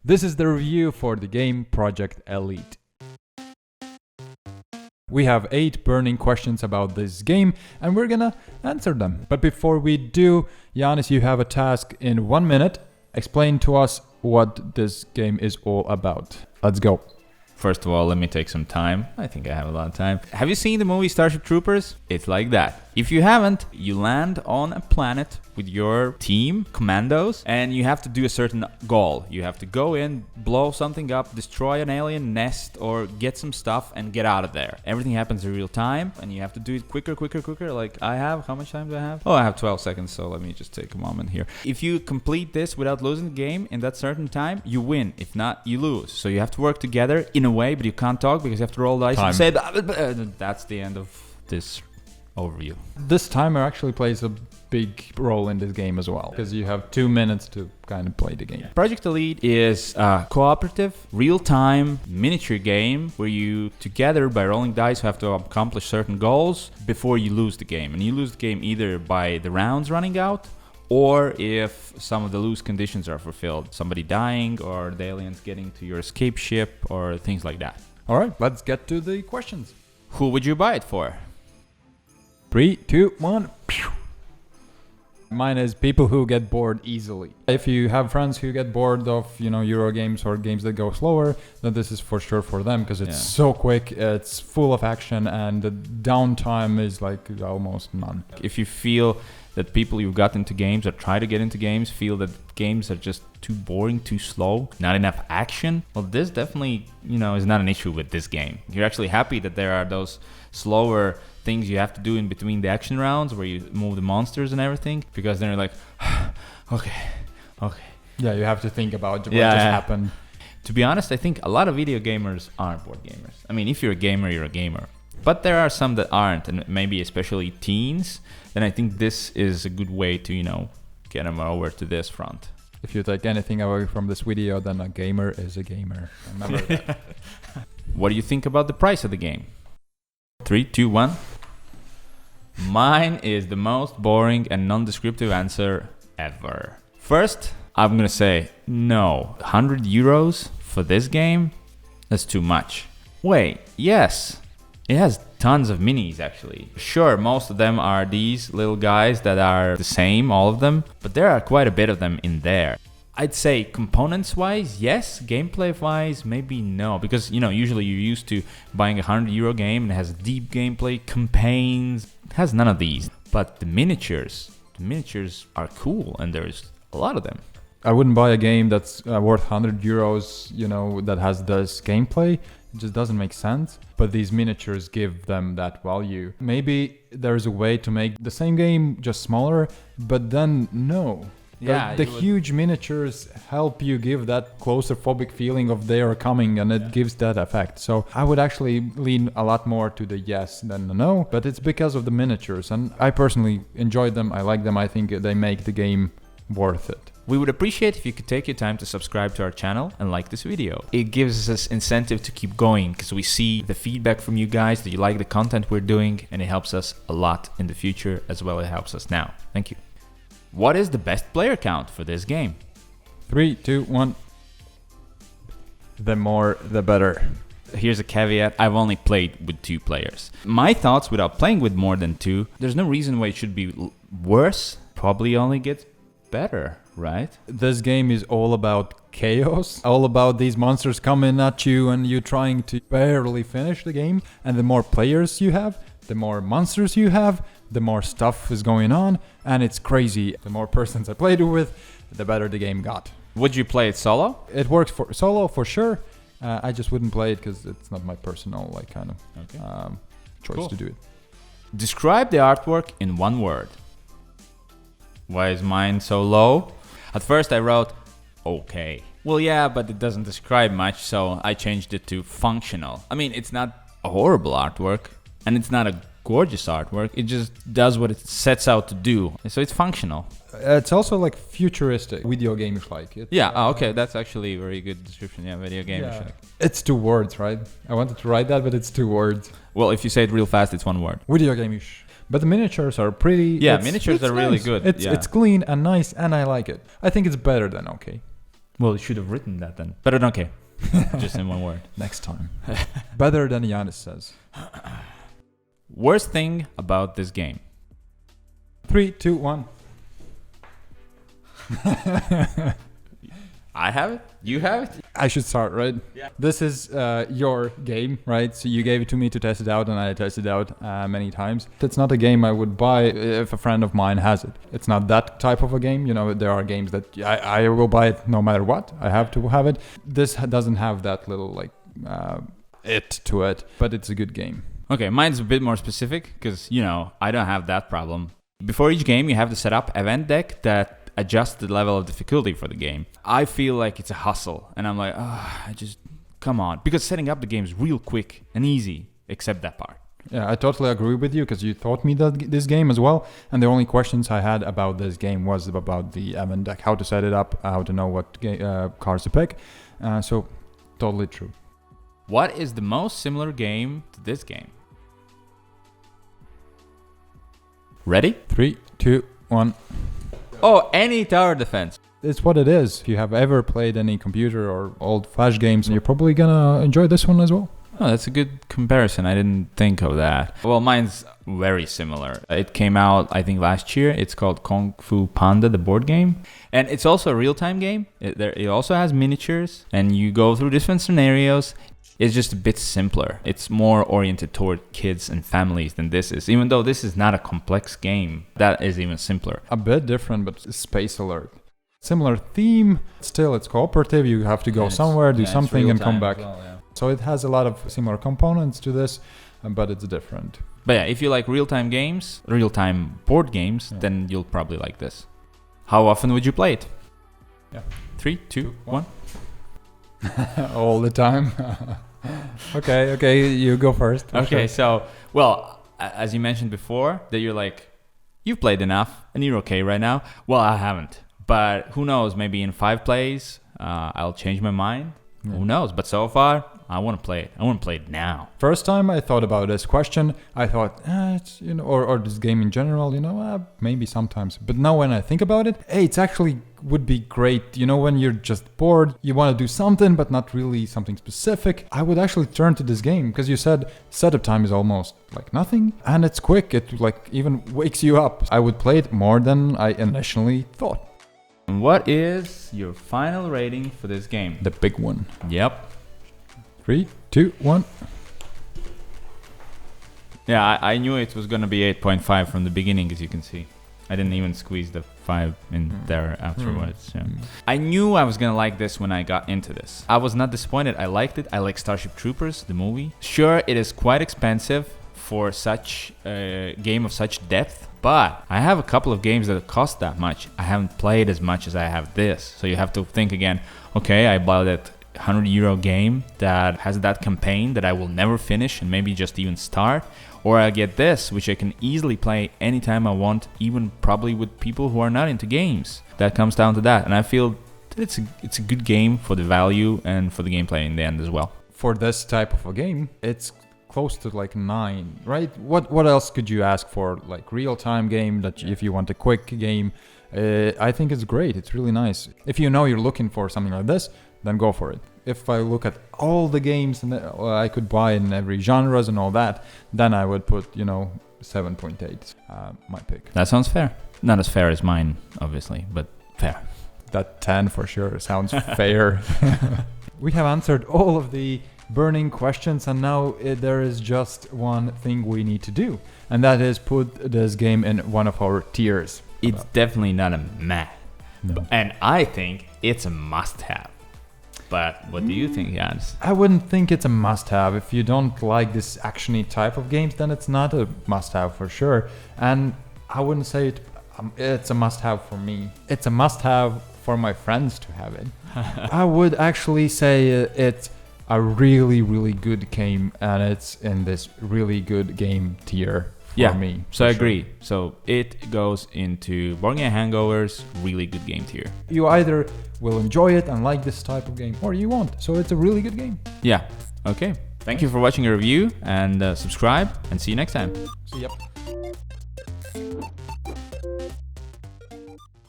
This is the review for the game Project Elite. We have 8 burning questions about this game and we're gonna answer them. But before we do, Janis, you have a task in 1 minute. Explain to us what this game is all about. Let's go. First of all, let me take some time. I think I have a lot of time. Have you seen the movie Starship Troopers? It's like that. If you haven't, you land on a planet with your team, commandos, and you have to do a certain goal. You have to go in, blow something up, destroy an alien nest, or get some stuff and get out of there. Everything happens in real time, and you have to do it quicker. Like I have. How much time do I have? Oh, I have 12 seconds, so let me just take a moment here. If you complete this without losing the game in that certain time, you win. If not, you lose. So you have to work together in a way, but you can't talk because you have to roll dice and say, that's the end of this overview. This timer actually plays a big role in this game as well, because you have 2 minutes to kind of play the game. Project Elite is a cooperative, real-time miniature game where you together by rolling dice have to accomplish certain goals before you lose the game. And you lose the game either by the rounds running out or if some of the loose conditions are fulfilled. Somebody dying or the aliens getting to your escape ship or things like that. All right, let's get to the questions. Who would you buy it for? 3, 2, 1. Mine is people who get bored easily. If you have friends who get bored of, Euro games or games that go slower, then this is for sure for them because it's so quick, it's full of action, and the downtime is like almost none. If you feel that people you've got into games or try to get into games feel that games are just too boring, too slow, not enough action, well, this definitely, is not an issue with this game. You're actually happy that there are those slower things you have to do in between the action rounds where you move the monsters and everything, because then you're like, okay. Yeah, you have to think about what just happened. To be honest, I think a lot of video gamers aren't board gamers. I mean, if you're a gamer, you're a gamer. But there are some that aren't, and maybe especially teens, then I think this is a good way to, get them over to this front. If you take anything away from this video, then a gamer is a gamer. Remember that. What do you think about the price of the game? 3, 2, 1. Mine is the most boring and non-descriptive answer ever. First, I'm gonna say no. 100 euros for this game? That's too much. Wait, yes. It has tons of minis actually. Sure, most of them are these little guys that are the same, all of them, but there are quite a bit of them in there. I'd say components-wise, yes. Gameplay-wise, maybe no. Because, usually you're used to buying a 100 euro game and it has deep gameplay, campaigns. It has none of these. But the miniatures are cool and there's a lot of them. I wouldn't buy a game that's worth 100 euros, that has this gameplay. It just doesn't make sense. But these miniatures give them that value. Maybe there's a way to make the same game just smaller, but then no. The huge miniatures help you give that claustrophobic feeling of they are coming, and it gives that effect. So I would actually lean a lot more to the yes than the no, but it's because of the miniatures, and I personally enjoyed them. I like them. I think they make the game worth it. We would appreciate if you could take your time to subscribe to our channel and like this video. It gives us incentive to keep going because we see the feedback from you guys that you like the content we're doing, and it helps us a lot in the future as well as it helps us now. Thank you. What is the best player count for this game? 3, 2, 1. The more, the better. Here's a caveat. I've only played with 2 players. My thoughts without playing with more than 2, there's no reason why it should be worse. Probably only gets better, right? This game is all about chaos, all about these monsters coming at you and you trying to barely finish the game. And the more players you have, the more monsters you have, the more stuff is going on, and it's crazy. The more persons I played with, the better the game got. Would you play it solo? It works for solo for sure. I just wouldn't play it because it's not my personal choice to do it. Describe the artwork in 1 word. Why is mine so low? At first I wrote, okay. Well, yeah, but it doesn't describe much, so I changed it to functional. I mean, it's not a horrible artwork, and it's not a gorgeous artwork. It just does what it sets out to do. So it's functional. It's also like futuristic, video game-ish like. Okay, that's actually a very good description. Yeah, video game-ish like. It's 2 words, right? I wanted to write that, but it's 2 words. Well, if you say it real fast, it's 1 word. Video game-ish. But the miniatures are pretty... Yeah, miniatures are really good. It's clean and nice, and I like it. I think it's better than okay. Well, you should have written that then. But okay. Just in one word. Next time. Better than Giannis says. Worst thing about this game. 3, 2, 1. I have it. You have it. I should start, right? Yeah. This is your game, right? So you gave it to me to test it out, and I tested it out many times. It's not a game I would buy if a friend of mine has it. It's not that type of a game. You know, there are games that I will buy it no matter what. I have to have it. This doesn't have that little like it to it, but it's a good game. Okay, mine's a bit more specific because, you know, I don't have that problem. Before each game, you have to set up event deck that adjusts the level of difficulty for the game. I feel like it's a hustle, and I'm like, come on. Because setting up the game is real quick and easy, except that part. Yeah, I totally agree with you because you taught me this game as well. And the only questions I had about this game was about the event deck, how to set it up, how to know what cards to pick. So, totally true. What is the most similar game to this game? Ready? 3, 2, 1. Oh, any tower defense. It's what it is. If you have ever played any computer or old Flash games, you're probably gonna enjoy this one as well. Oh, that's a good comparison. I didn't think of that. Well, mine's very similar. It came out, I think, last year. It's called Kung Fu Panda, the board game. And it's also a real-time game. It also has miniatures, and you go through different scenarios. It's just a bit simpler. It's more oriented toward kids and families than this is. Even though this is not a complex game, that is even simpler. A bit different, but Space Alert. Similar theme. Still, it's cooperative. You have to go somewhere, do something, and come back. Well, yeah. So it has a lot of similar components to this, but it's different. But yeah, if you like real-time games, real-time board games, then you'll probably like this. How often would you play it? Yeah. 3, 2, 1. All the time. Okay, you go first. Okay, so, well, as you mentioned before, that you're like, you've played enough and you're okay right now. Well, I haven't. But who knows, maybe in 5 plays, I'll change my mind. Yeah. Who knows? But so far, I want to play it. I want to play it now. First time I thought about this question, I thought, it's, you know, or this game in general, maybe sometimes. But now when I think about it, hey, it's actually would be great. You know, when you're just bored, you want to do something, but not really something specific. I would actually turn to this game because you said setup time is almost like nothing, and it's quick. It like even wakes you up. I would play it more than I initially thought. And what is your final rating for this game? The big one. Yep. 3, 2, 1. Yeah, I knew it was going to be 8.5 from the beginning, as you can see. I didn't even squeeze the 5 in there afterwards. Yeah. I knew I was going to like this when I got into this. I was not disappointed. I liked it. I like Starship Troopers, the movie. Sure, it is quite expensive for such a game of such depth, but I have a couple of games that cost that much. I haven't played as much as I have this. So you have to think again, okay, I bought that €100 game that has that campaign that I will never finish and maybe just even start, or I get this, which I can easily play anytime I want, even probably with people who are not into games. That comes down to that, and I feel that it's a good game for the value and for the gameplay in the end as well. For this type of a game, it's close to like 9, right? What else could you ask for? Like real-time game that if you want a quick game, I think it's great. It's really nice. If you know you're looking for something like this, then go for it. If I look at all the games I could buy in every genres and all that, then I would put 7.8 my pick. That sounds fair. Not as fair as mine, obviously, but fair. That 10 for sure sounds fair. We have answered all of the burning questions, and now there is just one thing we need to do, and that is put this game in one of our tiers. It's definitely not a meh. No. And I think it's a must-have. But what do you think, Jans? I wouldn't think it's a must-have. If you don't like this action-y type of games, then it's not a must-have for sure. And I wouldn't say it's a must-have for me. It's a must-have for my friends to have it. I would actually say it's a really, really good game, and it's in this really good game tier for me. So I agree. So it goes into Board Game Hangover's really good game tier. You either will enjoy it and like this type of game, or you won't. So it's a really good game. Yeah. Okay. Thank you for watching a review, and subscribe, and see you next time. See ya.